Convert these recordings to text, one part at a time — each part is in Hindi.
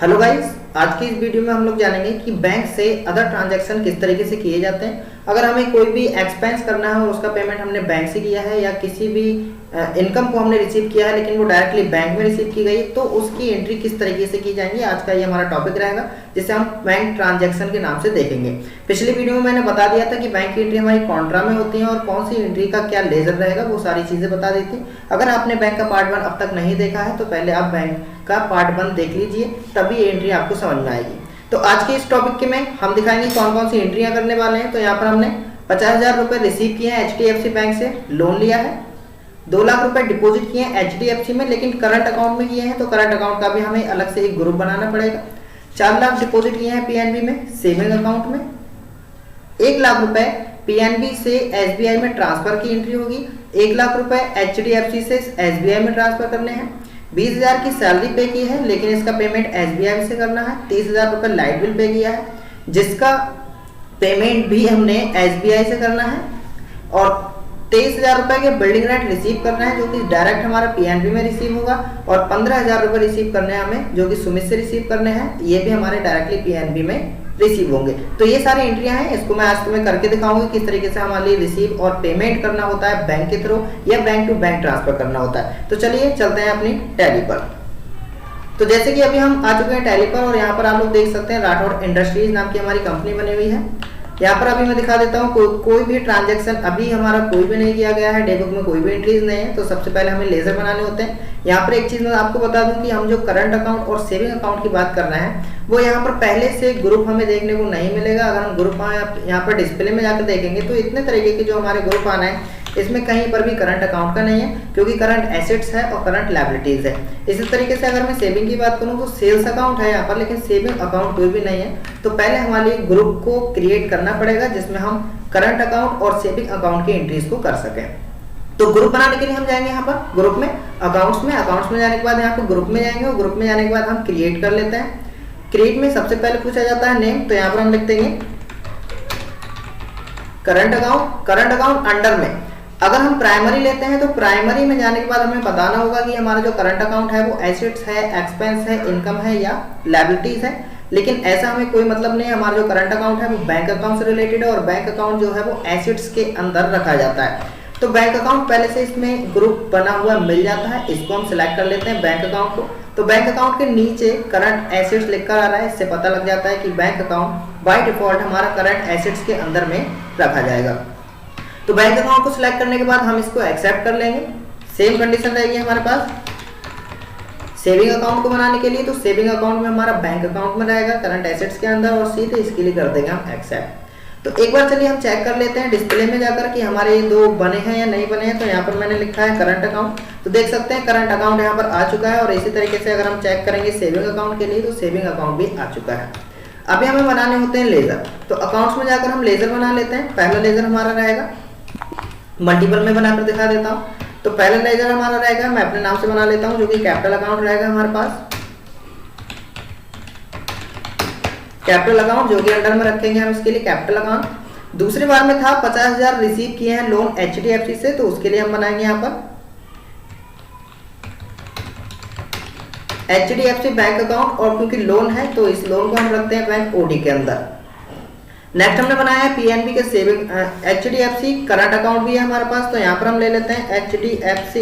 हेलो गाइस, आज की इस वीडियो में हम लोग जानेंगे कि बैंक से अदर ट्रांजैक्शन किस तरीके से किए जाते हैं। अगर हमें कोई भी एक्सपेंस करना है और उसका पेमेंट हमने बैंक से किया है या किसी भी इनकम को हमने रिसीव किया है लेकिन वो डायरेक्टली बैंक में रिसीव की गई, तो उसकी एंट्री किस तरीके से की जाएंगी, आज का ये हमारा टॉपिक रहेगा, जिसे हम बैंक ट्रांजैक्शन के नाम से देखेंगे। पिछली वीडियो में मैंने बता दिया था कि बैंक की एंट्री हमारी कॉन्ट्रा में होती है और कौन सी एंट्री का क्या लेजर रहेगा, वो सारी चीजें बता दी थी। अगर आपने बैंक का पार्ट 1 अब तक नहीं देखा है तो पहले आप बैंक का पार्ट 1 देख लीजिए, तभी ये एंट्री आपको समझ में आएगी। तो आज के इस टॉपिक के में हम दिखाएंगे कौन कौन सी एंट्रियां करने वाले हैं। तो यहाँ पर हमने 50,000 रुपए रिसीव किए हैं HDFC बैंक से, लोन लिया है। 2 लाख रुपए डिपॉजिट किए हैं HDFC में, लेकिन करंट अकाउंट में किए हैं, तो करंट अकाउंट का भी हमें अलग से एक ग्रुप बनाना पड़ेगा। 4 लाख डिपॉजिट किए हैं PNB में, सेविंग अकाउंट में। 1 लाख रुपए PNB से SBI में ट्रांसफर की एंट्री होगी। 1 लाख रुपए HDFC से SBI में ट्रांसफर करने हैं। 20,000 की सैलरी पे की है, लेकिन इसका पेमेंट SBI से करना है। 30,000 रुपए लाइट बिल पे किया है, जिसका पेमेंट भी हमने SBI से करना है। और 23,000 रुपए के बिल्डिंग रेंट रिसीव करना है, जो कि डायरेक्ट हमारा PNB में रिसीव होगा। और 15,000 रुपए रिसीव करने हैं हमें, जो कि सुमित से रिसीव करने हैं, ये भी हमारे डायरेक्टली PNB में रिसीव होंगे। तो ये सारी एंट्रियां हैं, इसको मैं आज तुम्हें करके दिखाऊंगी किस तरीके से हमारे लिए रिसीव और पेमेंट करना होता है बैंक के थ्रू या बैंक टू बैंक ट्रांसफर करना होता है। तो चलिए चलते हैं अपनी टैली पर। तो जैसे कि अभी हम आ चुके हैं टैली पर, और यहाँ पर आप लोग देख सकते हैं राठौर इंडस्ट्रीज नाम की हमारी कंपनी बनी हुई है। यहाँ पर अभी मैं दिखा देता हूँ, कोई भी ट्रांजैक्शन अभी हमारा कोई भी नहीं किया गया है, डे बुक में कोई भी एंट्रीज नहीं है। तो सबसे पहले हमें लेजर बनाने होते हैं। यहाँ पर एक चीज मैं आपको बता दूं कि हम जो करंट अकाउंट और सेविंग अकाउंट की बात कर रहे हैं, वो यहाँ पर पहले से ग्रुप हमें देखने को नहीं मिलेगा। अगर हम ग्रुप यहाँ पर डिस्प्ले में जाकर देखेंगे तो इतने तरीके के जो हमारे ग्रुप आना है, इसमें कहीं पर भी करंट अकाउंट का नहीं है, क्योंकि करंट एसेट्स है और करंट लायबिलिटीज है। इसी तरीके से अगर मैं सेविंग की बात करूं तो सेल्स अकाउंट है यहाँ पर, लेकिन सेविंग अकाउंट कोई भी नहीं है। तो पहले हमारे लिए ग्रुप को क्रिएट करना पड़ेगा, जिसमें हम करंट अकाउंट और सेविंग अकाउंट की एंट्रीज को कर सकें। तो ग्रुप बनाने के लिए हम जाएंगे यहाँ पर ग्रुप में, अकाउंट्स में जाने के बाद यहाँ पर ग्रुप में जाएंगे, और ग्रुप में जाने के बाद हम क्रिएट कर लेते हैं। क्रिएट में सबसे पहले पूछा जाता है नेम, तो यहाँ पर हम लिख देंगे current account. Current account under में अगर हम प्राइमरी लेते हैं तो प्राइमरी में जाने के बाद हमें बताना होगा कि हमारा जो करंट अकाउंट है वो एसेट्स है, एक्सपेंस है, इनकम है या लायबिलिटीज है। लेकिन ऐसा हमें कोई मतलब नहीं है। हमारा जो करंट अकाउंट है वो बैंक अकाउंट से रिलेटेड है, और बैंक अकाउंट जो है वो एसेट्स के अंदर रखा जाता है। तो बैंक अकाउंट पहले से इसमें ग्रुप बना हुआ मिल जाता है, इसको हम सिलेक्ट कर लेते हैं बैंक अकाउंट को। तो बैंक अकाउंट के नीचे करंट एसेट्स लिखकर आ रहा है, इससे पता लग जाता है कि बैंक अकाउंट बाय डिफॉल्ट हमारा करंट एसेट्स के अंदर में रखा जाएगा। तो बैंक अकाउंट को सिलेक्ट करने के बाद हम इसको एक्सेप्ट कर लेंगे। सेम कंडीशन रहेगी हमारे पास सेविंग अकाउंट को बनाने के लिए। तो सेविंग अकाउंट में हमारा बैंक अकाउंट में रहेगा करंट एसेट्स के अंदर, और सीधे इसके लिए कर देंगे हम एक्सेप्ट। तो एक बार चलिए हम चेक कर लेते हैं डिस्प्ले में जाकर कि हमारे ये 2 बने हैं या नहीं बने हैं। तो यहाँ पर मैंने लिखा है करंट अकाउंट, तो देख सकते हैं करंट अकाउंट यहाँ पर आ चुका है। और इसी तरीके से अगर हम चेक करेंगे सेविंग अकाउंट के लिए, तो सेविंग अकाउंट भी आ चुका है। अभी हमें बनाने होते हैं लेजर। तो अकाउंट्स में जाकर हम लेजर बना लेते हैं। पहला लेजर हमारा रहेगा, मल्टीपल में बनाकर दिखा देता हूँ। तो पहला लेजर हमारा रहेगा, मैं अपने नाम से बना लेता हूँ, जो कि कैपिटल अकाउंट रहेगा हमारे पास। कैपिटल अकाउंट जो कि अंडर में रखेंगे हम इसके लिए कैपिटल अकाउंट। दूसरी बार में था 50,000 रिसीव किए हैं लोन HDFC से, तो उसके लिए हम बनाएंगे यहाँ पर HDFC बैंक अकाउंट, और क्योंकि लोन है तो इस लोन को हम रखते हैं बैंक OD के अंदर। नेक्स्ट हमने बनाया है PNB के सेविंग HDFC करंट अकाउंट भी है हमारे पास, तो यहाँ पर हम ले लेते हैं HDFC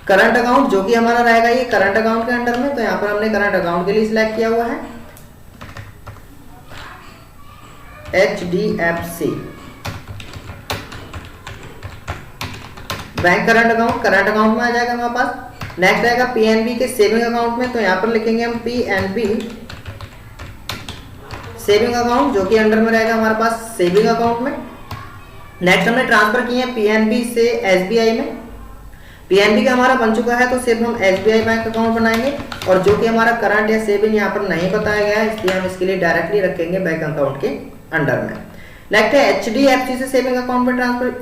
करंट अकाउंट, जो कि हमारा रहेगा ये करंट अकाउंट के अंडर में। तो यहाँ पर हमने करंट अकाउंट के लिए सिलेक्ट किया हुआ है HDFC बैंक करंट अकाउंट में आ जाएगा हमारे पास। नेक्स्ट आएगा PNB के सेविंग अकाउंट में, तो यहाँ पर लिखेंगे हम PNB सेविंग अकाउंट, जो कि अंडर में रहेगा हमारे पास सेविंग अकाउंट में। नेक्स्ट हमने ट्रांसफर किए हैं PNB से SBI में। PNB का हमारा बन चुका है, तो सिर्फ हम SBI बैंक अकाउंट बनाएंगे, और जो कि हमारा करंट या सेविंग यहाँ पर नहीं बताया गया है, इसलिए हम इसके लिए डायरेक्टली रखेंगे बैंक अकाउंट के अंडर में। नेक्स्ट है HDFC से सेविंग अकाउंट में ट्रांसफर,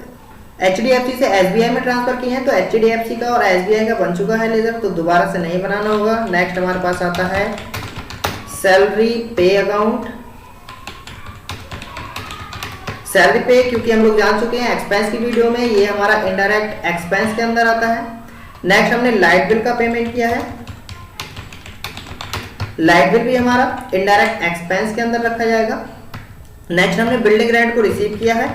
HDFC से SBI में ट्रांसफर किए हैं। तो HDFC का और SBI का बन चुका है लेजर, तो दोबारा से नहीं बनाना होगा। नेक्स्ट हमारे पास आता है सैलरी पे अकाउंट। सैलरी पे क्योंकि हम लोग जान चुके हैं एक्सपेंस की वीडियो में, ये हमारा इनडायरेक्ट एक्सपेंस के अंदर आता है। नेक्स्ट हमने लाइट बिल का पेमेंट किया है, लाइट बिल भी हमारा इनडायरेक्ट एक्सपेंस के अंदर रखा जाएगा। नेक्स्ट हमने बिल्डिंग रेंट को रिसीव किया है,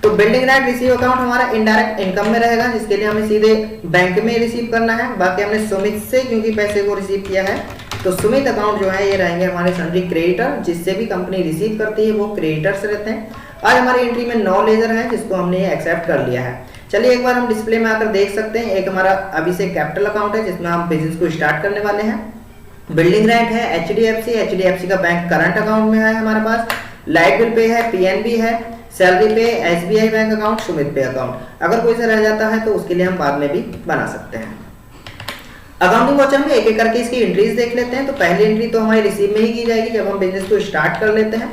तो बिल्डिंग रेंट रिसीव अकाउंट हमारा इनडायरेक्ट इनकम में रहेगा, जिसके लिए हमें सीधे बैंक में रिसीव करना है। बाकी हमने सुमित से क्योंकि पैसे को रिसीव किया है, तो सुमित अकाउंट जो है ये रहेंगे हमारे सन्ड्री क्रेडिटर, जिससे भी कंपनी रिसीव करती है वो क्रेडिटर्स रहते हैं। आज हमारी एंट्री में 9 लेजर है, जिसको हमने एक्सेप्ट कर लिया है। चलिए एक बार हम डिस्प्ले में आकर देख सकते हैं। एक हमारा अभी से कैपिटल अकाउंट है, जिसमें हम बिजनेस को स्टार्ट करने वाले हैं। बिल्डिंग रेंट है एचडीएफसी का बैंक करंट अकाउंट में है हमारे पास। लाइट बिल पे है, पीएनबी है, सैलरी पे एसबीआई बैंक अकाउंट, सुमित पे अकाउंट। अगर कोई सा रह जाता है तो उसके लिए हम बाद में भी बना सकते हैं। अकाउंटिंग वाउचर में एक एक करके इसकी एंट्रीज देख लेते हैं। तो पहली एंट्री तो हमारी रिसीव में ही की जाएगी जब हम बिजनेस को स्टार्ट कर लेते हैं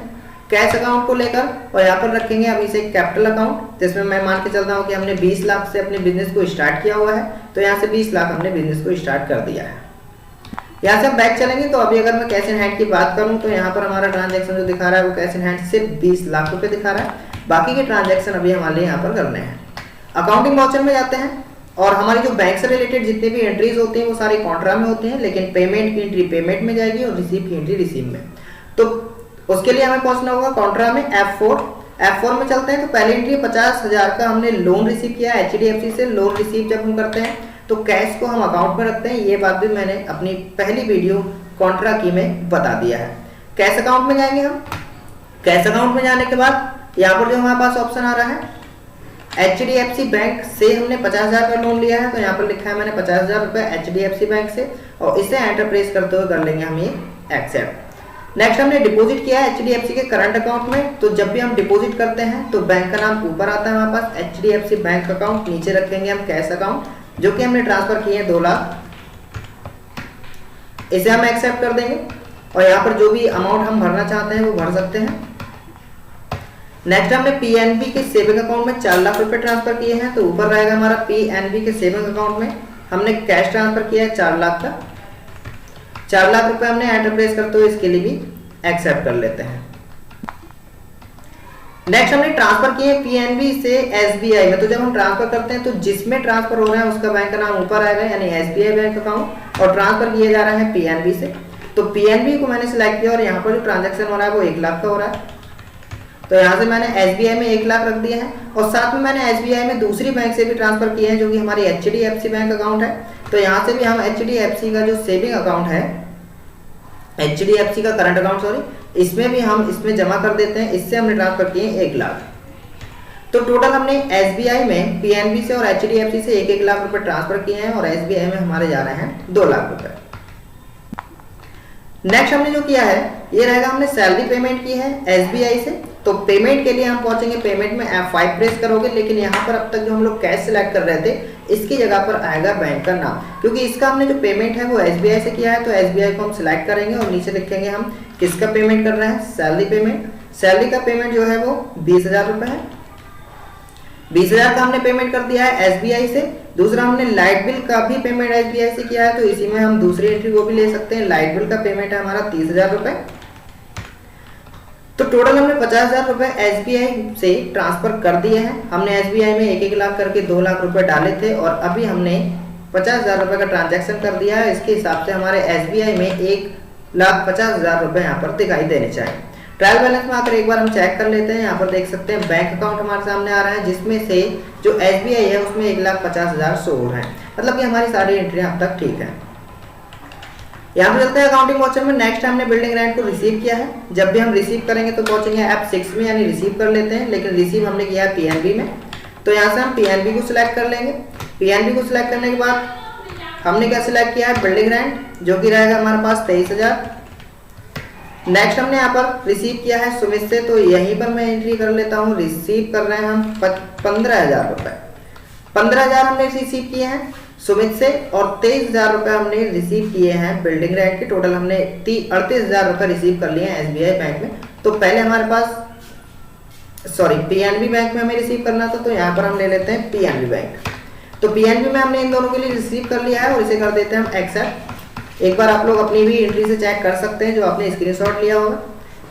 कैश अकाउंट को लेकर, और यहाँ पर रखेंगे अभी से कैपिटल अकाउंट, जिसमें मैं मान के चलता हूँ कि हमने 20 लाख से अपने बिजनेस को स्टार्ट किया हुआ है, तो यहाँ से 20 लाख हमने बिजनेस को स्टार्ट कर दिया है। यहाँ से हम बैक चलेंगे तो अभी अगर मैं कैश इन हैंड की बात करूँ तो यहाँ पर हमारा ट्रांजेक्शन जो दिखा रहा है वो कैश इन हैंड सिर्फ 20 लाख रुपए दिखा रहा है। बाकी के ट्रांजेक्शन अभी हमारे यहाँ पर करने हैं। अकाउंटिंग वाउचर में जाते हैं और हमारी जो बैंक से रिलेटेड जितनी भी एंट्रीज होती हैं वो सारी कॉन्ट्रा में होती हैं, लेकिन पेमेंट की एंट्री पेमेंट में जाएगी और रिसीव की एंट्री रिसीव में। तो उसके लिए हमें पहुंचना होगा कॉन्ट्रा में F4 में चलते हैं। तो पहली एंट्री 50,000 का हमने लोन रिसीव किया एचडीएफसी से। लोन रिसीव जब हम करते हैं तो कैश को हम अकाउंट में रखते हैं। ये बात भी मैंने अपनी पहली वीडियो कॉन्ट्रा की में बता दिया है। कैश अकाउंट में जाएंगे हम। कैश अकाउंट में जाने के बाद यहाँ पर जो हमारे पास ऑप्शन आ रहा है एचडीएफसी बैंक से हमने 50,000 का लोन लिया है, तो यहाँ पर लिखा है मैंने 50,000 रुपए एचडीएफसी बैंक से, और इसे एंटर प्रेस करते हुए कर लेंगे हम ये एक्सेप्ट। नेक्स्ट हमने डिपॉजिट किया है एचडीएफसी के करंट अकाउंट में। तो जब भी हम डिपॉजिट करते हैं तो बैंक का नाम ऊपर आता है हमारे पास एचडीएफसी बैंक अकाउंट, नीचे रखेंगे हम कैश अकाउंट जो कि हमने ट्रांसफर किए हैं 2 लाख, इसे हम एक्सेप्ट कर देंगे और यहाँ पर जो भी अमाउंट हम भरना चाहते हैं वो भर सकते हैं। नेक्स्ट हमने पीएनबी के सेविंग अकाउंट में 4 लाख रुपए ट्रांसफर किए हैं, तो ऊपर रहेगा हमारा पीएनबी के सेविंग अकाउंट में हमने कैश ट्रांसफर किया है 4 लाख का। 4 लाख रुपए हमने एंटर प्रेस करते हुए इसके लिए भी एक्सेप्ट कर लेते हैं। नेक्स्ट हमने ट्रांसफर किए पीएनबी से एसबीआई में। तो जब हम ट्रांसफर करते हैं तो जिसमें ट्रांसफर हो रहा है उसका बैंक का नाम ऊपर आएगा, यानी एसबीआई बैंक अकाउंट, और ट्रांसफर किया जा रहा है पीएनबी से। तो पीएनबी को मैंने सिलेक्ट किया और यहाँ पर जो ट्रांजेक्शन हो रहा है वो 1 लाख का हो रहा है, तो यहाँ से मैंने एसबीआई में 1 लाख रख दिया है। और साथ में मैंने एसबीआई में दूसरी बैंक से भी ट्रांसफर किए हैं जो कि हमारी एचडीएफसी बैंक अकाउंट है। तो यहाँ से भी हम एचडीएफसी का जो सेविंग अकाउंट है, एचडीएफसी का करंट अकाउंट सॉरी, इसमें भी हम इसमें जमा कर देते हैं। इससे हमने ट्रांसफर किए 1 लाख। तो टोटल हमने एसबीआई में पीएनबी से और एचडीएफसी से 1-1 लाख रुपए ट्रांसफर किए हैं और एसबीआई में हमारे जा रहे हैं 2 लाख रुपए। नेक्स्ट हमने जो किया है ये रहेगा, हमने सैलरी पेमेंट की है एसबीआई से। तो पेमेंट के लिए हम पहुंचेंगे, पेमेंट में F5 प्रेस करोगे, लेकिन यहाँ पर अब तक जो हम लोग कैश सिलेक्ट कर रहे थे इसकी जगह पर आएगा बैंक का नाम, क्योंकि इसका हमने जो पेमेंट है वो एसबीआई से किया है। तो एसबीआई को हम सिलेक्ट करेंगे और नीचे लिखेंगे हम किसका पेमेंट कर रहे हैं, सैलरी पेमेंट। सैलरी का पेमेंट जो है वो 20,000 रुपए है। 20,000 का हमने पेमेंट कर दिया है एसबीआई से। दूसरा हमने लाइट बिल का भी पेमेंट एसबीआई से किया है, तो इसी में हम दूसरी एंट्री वो भी ले सकते हैं। लाइट बिल का पेमेंट है हमारा 30,000 रुपए। तो टोटल हमने 50,000 रुपए एसबीआई से ट्रांसफर कर दिए हैं। हमने एसबीआई में 1-1 लाख करके 2 लाख रुपए डाले थे और अभी हमने 50,000 रुपए का ट्रांजैक्शन कर दिया है। इसके हिसाब से हमारे एसबीआई में 1,50,000 रुपए यहाँ पर दिखाई देने चाहिए। ट्रायल बैलेंस में आकर एक बार हम चेक कर लेते हैं। यहाँ पर देख सकते हैं बैंक अकाउंट हमारे सामने आ रहा है, जिसमें से जो एसबीआई है उसमें 1,50,000 शो हो रहे हैं, मतलब कि हमारी सारी एंट्री अब तक ठीक है। यहाँ पे चलते हैं अकाउंटिंग वाउचर में। नेक्स्ट हमने बिल्डिंग रेंट को रिसीव किया है। जब भी हम रिसीव करेंगे तो पहुंचेंगे F6 में, यानी रिसीव कर लेते हैं, लेकिन रिसीव हमने किया है पीएनबी में। तो यहाँ से हम पीएनबी को सिलेक्ट कर लेंगे। पीएनबी को सिलेक्ट करने के बाद हमने क्या सिलेक्ट किया है, बिल्डिंग रेंट, जो कि रहेगा हमारे पास 23,000। नेक्स्ट हमने यहाँ पर रिसीव किया है सुमित से, तो यहीं पर मैं एंट्री कर लेता हूँ। रिसीव कर रहे हैं हम 15,000 रुपए। 15,000 हमने रिसीव किए हैं सुमित से और 23,000 रुपए हमने रिसीव किए हैं बिल्डिंग रेंट के। टोटल हमने 38,000 रुपए रिसीव कर लिए हैं एसबीआई बैंक में। तो पहले हमारे पास पीएनबी बैंक में हमें रिसीव करना था, तो यहाँ पर हम ले लेते हैं पीएनबी बैंक। तो पीएनबी में हमने इन दोनों के लिए रिसीव कर लिया है और इसे कर देते हैं हम एक्सेप्ट। एक बार आप लोग अपनी भी एंट्री से चेक कर सकते हैं जो आपने स्क्रीनशॉट लिया होगा।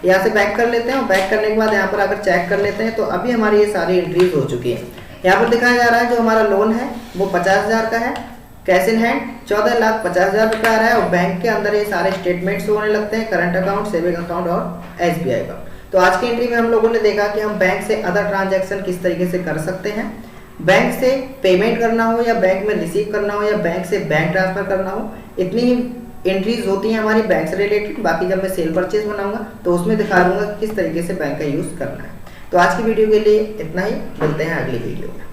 यहाँ से बैक कर लेते हैं और बैक करने के बाद यहाँ पर आकर चेक कर लेते हैं। तो अभी हमारी ये सारी एंट्रीज हो चुकी है। यहाँ पर दिखाया जा रहा है जो हमारा लोन है वो 50,000 का है, कैश इन हैंड 14,50,000 रुपये आ रहा है और बैंक के अंदर ये सारे स्टेटमेंट्स होने लगते हैं, करंट अकाउंट, सेविंग अकाउंट और एसबीआई का। तो आज की एंट्री में हम लोगों ने देखा कि हम बैंक से अदर ट्रांजैक्शन किस तरीके से कर सकते हैं। बैंक से पेमेंट करना हो या बैंक में रिसीव करना हो या बैंक से बैंक ट्रांसफर करना हो, इतनी ही एंट्रीज होती हैं हमारी बैंक से रिलेटेड। बाकी जब मैं सेल परचेज बनाऊंगा तो उसमें दिखा दूंगा किस तरीके से बैंक का यूज़ करना है। तो आज की वीडियो के लिए इतना ही, मिलते हैं अगली वीडियो में।